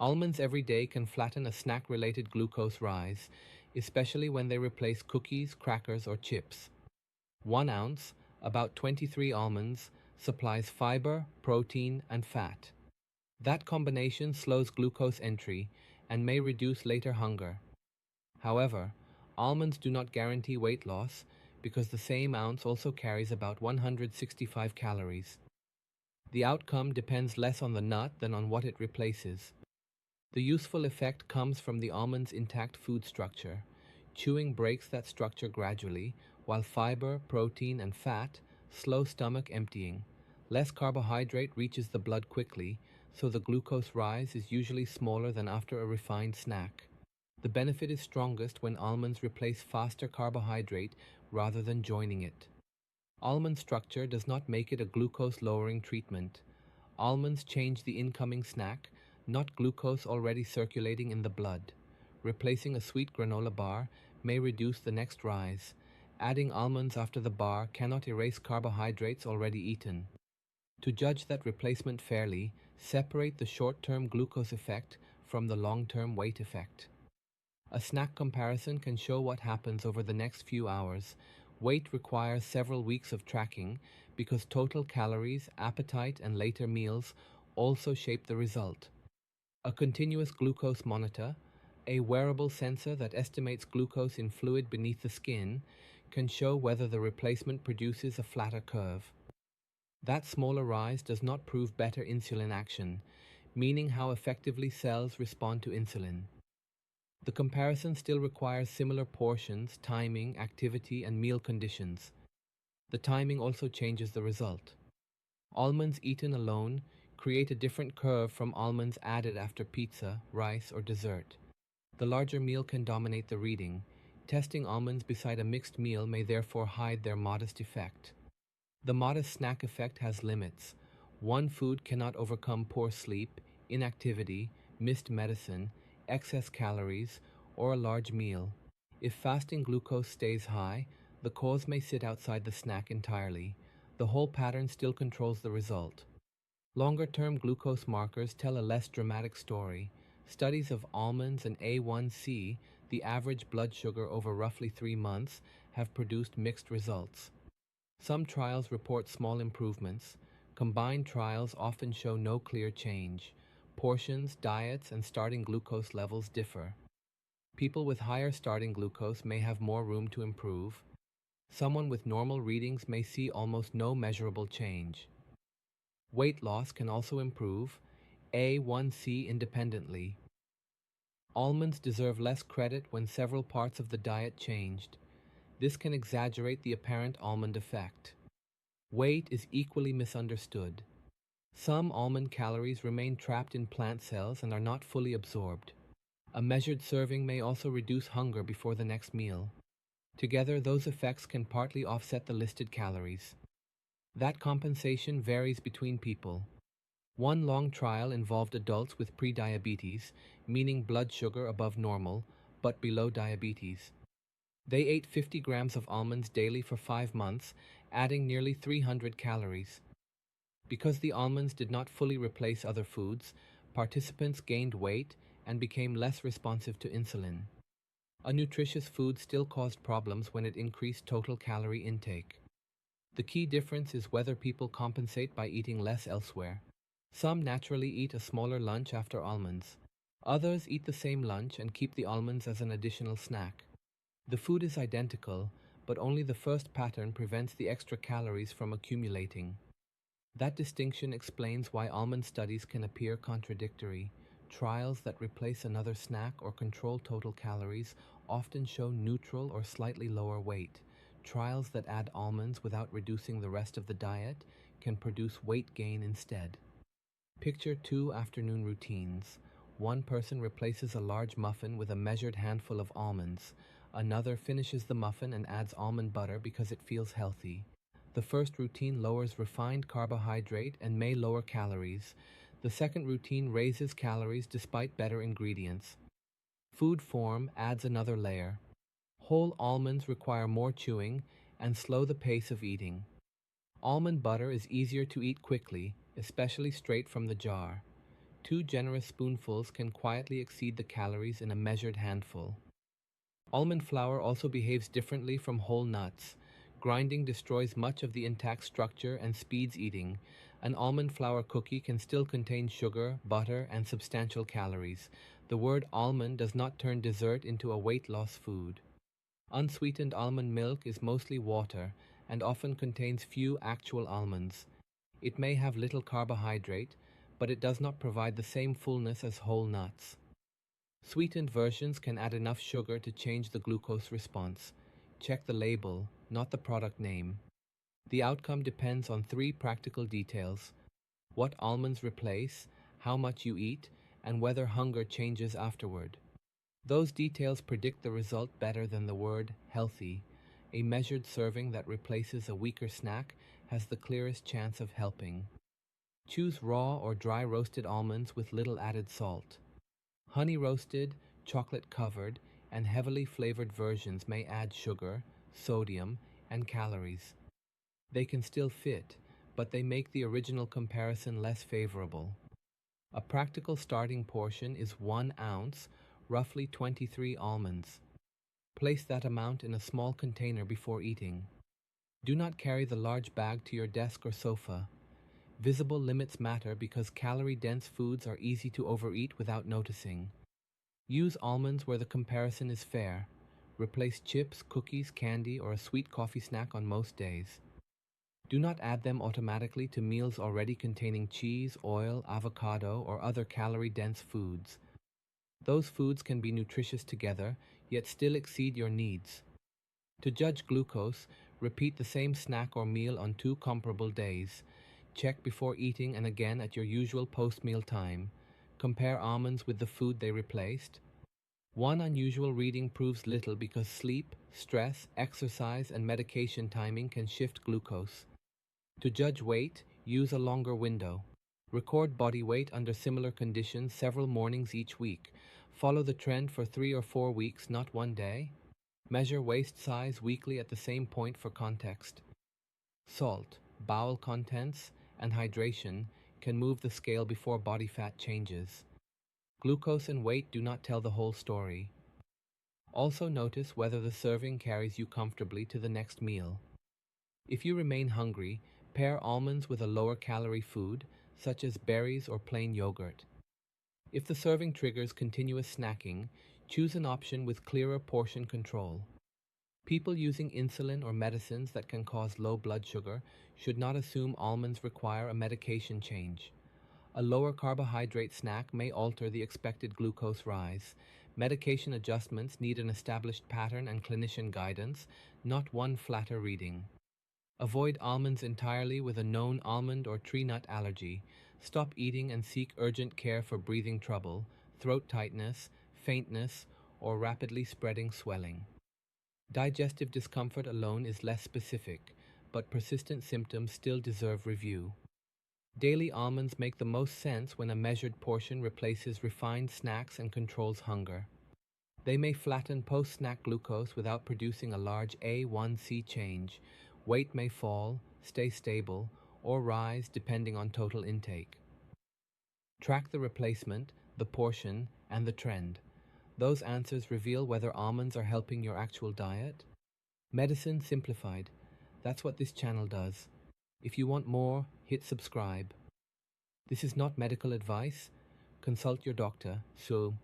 Almonds every day can flatten a snack-related glucose rise, especially when they replace cookies, crackers, or chips. 1 ounce, about 23 almonds, supplies fiber, protein, and fat. That combination slows glucose entry and may reduce later hunger. However, almonds do not guarantee weight loss because the same ounce also carries about 165 calories. The outcome depends less on the nut than on what it replaces. The useful effect comes from the almond's intact food structure. Chewing breaks that structure gradually, while fiber, protein, and fat slow stomach emptying. Less carbohydrate reaches the blood quickly, so the glucose rise is usually smaller than after a refined snack. The benefit is strongest when almonds replace faster carbohydrate rather than joining it. Almond structure does not make it a glucose-lowering treatment. Almonds change the incoming snack, not glucose already circulating in the blood. Replacing a sweet granola bar may reduce the next rise. Adding almonds after the bar cannot erase carbohydrates already eaten. To judge that replacement fairly, separate the short-term glucose effect from the long-term weight effect. A snack comparison can show what happens over the next few hours. Weight requires several weeks of tracking because total calories, appetite, and later meals also shape the result. A continuous glucose monitor, a wearable sensor that estimates glucose in fluid beneath the skin, can show whether the replacement produces a flatter curve. That smaller rise does not prove better insulin action, meaning how effectively cells respond to insulin. The comparison still requires similar portions, timing, activity, and meal conditions. The timing also changes the result. Almonds eaten alone create a different curve from almonds added after pizza, rice, or dessert. The larger meal can dominate the reading. Testing almonds beside a mixed meal may therefore hide their modest effect. The modest snack effect has limits. One food cannot overcome poor sleep, inactivity, missed medicine, excess calories, or a large meal. If fasting glucose stays high, the cause may sit outside the snack entirely. The whole pattern still controls the result. Longer-term glucose markers tell a less dramatic story. Studies of almonds and A1C, the average blood sugar over roughly 3 months, have produced mixed results. Some trials report small improvements. Combined trials often show no clear change. Portions, diets, and starting glucose levels differ. People with higher starting glucose may have more room to improve. Someone with normal readings may see almost no measurable change. Weight loss can also improve, A1C independently. Almonds deserve less credit when several parts of the diet changed. This can exaggerate the apparent almond effect. Weight is equally misunderstood. Some almond calories remain trapped in plant cells and are not fully absorbed. A measured serving may also reduce hunger before the next meal. Together, those effects can partly offset the listed calories. That compensation varies between people. One long trial involved adults with prediabetes, meaning blood sugar above normal, but below diabetes. They ate 50 grams of almonds daily for 5 months, adding nearly 300 calories. Because the almonds did not fully replace other foods, participants gained weight and became less responsive to insulin. A nutritious food still caused problems when it increased total calorie intake. The key difference is whether people compensate by eating less elsewhere. Some naturally eat a smaller lunch after almonds. Others eat the same lunch and keep the almonds as an additional snack. The food is identical, but only the first pattern prevents the extra calories from accumulating. That distinction explains why almond studies can appear contradictory. Trials that replace another snack or control total calories often show neutral or slightly lower weight. Trials that add almonds without reducing the rest of the diet can produce weight gain instead. Picture 2 afternoon routines. One person replaces a large muffin with a measured handful of almonds. Another finishes the muffin and adds almond butter because it feels healthy. The first routine lowers refined carbohydrate and may lower calories. The second routine raises calories despite better ingredients. Food form adds another layer. Whole almonds require more chewing and slow the pace of eating. Almond butter is easier to eat quickly, especially straight from the jar. 2 generous spoonfuls can quietly exceed the calories in a measured handful. Almond flour also behaves differently from whole nuts. Grinding destroys much of the intact structure and speeds eating. An almond flour cookie can still contain sugar, butter, and substantial calories. The word almond does not turn dessert into a weight loss food. Unsweetened almond milk is mostly water and often contains few actual almonds. It may have little carbohydrate, but it does not provide the same fullness as whole nuts. Sweetened versions can add enough sugar to change the glucose response. Check the label, not the product name. The outcome depends on 3 practical details: what almonds replace, how much you eat, and whether hunger changes afterward. Those details predict the result better than the word healthy. A measured serving that replaces a weaker snack has the clearest chance of helping. Choose raw or dry roasted almonds with little added salt. Honey roasted, chocolate covered, and heavily flavored versions may add sugar, sodium, and calories. They can still fit, but they make the original comparison less favorable. A practical starting portion is 1 ounce, roughly 23 almonds. Place that amount in a small container before eating. Do not carry the large bag to your desk or sofa. Visible limits matter because calorie-dense foods are easy to overeat without noticing. Use almonds where the comparison is fair. Replace chips, cookies, candy, or a sweet coffee snack on most days. Do not add them automatically to meals already containing cheese, oil, avocado, or other calorie-dense foods. Those foods can be nutritious together, yet still exceed your needs. To judge glucose, repeat the same snack or meal on 2 comparable days. Check before eating and again at your usual post-meal time. Compare almonds with the food they replaced. One unusual reading proves little because sleep, stress, exercise, and medication timing can shift glucose. To judge weight, use a longer window. Record body weight under similar conditions several mornings each week. Follow the trend for 3 or 4 weeks, not one day. Measure waist size weekly at the same point for context. Salt, bowel contents, and hydration can move the scale before body fat changes. Glucose and weight do not tell the whole story. Also notice whether the serving carries you comfortably to the next meal. If you remain hungry, pair almonds with a lower calorie food, such as berries or plain yogurt. If the serving triggers continuous snacking, choose an option with clearer portion control. People using insulin or medicines that can cause low blood sugar should not assume almonds require a medication change. A lower carbohydrate snack may alter the expected glucose rise. Medication adjustments need an established pattern and clinician guidance, not one flatter reading. Avoid almonds entirely with a known almond or tree nut allergy. Stop eating and seek urgent care for breathing trouble, throat tightness, faintness, or rapidly spreading swelling. Digestive discomfort alone is less specific, but persistent symptoms still deserve review. Daily almonds make the most sense when a measured portion replaces refined snacks and controls hunger. They may flatten post-snack glucose without producing a large A1C change. Weight may fall, stay stable, or rise depending on total intake. Track the replacement, the portion, and the trend. Those answers reveal whether almonds are helping your actual diet. Medicine Simplified. That's what this channel does. If you want more, hit subscribe. This is not medical advice. Consult your doctor. So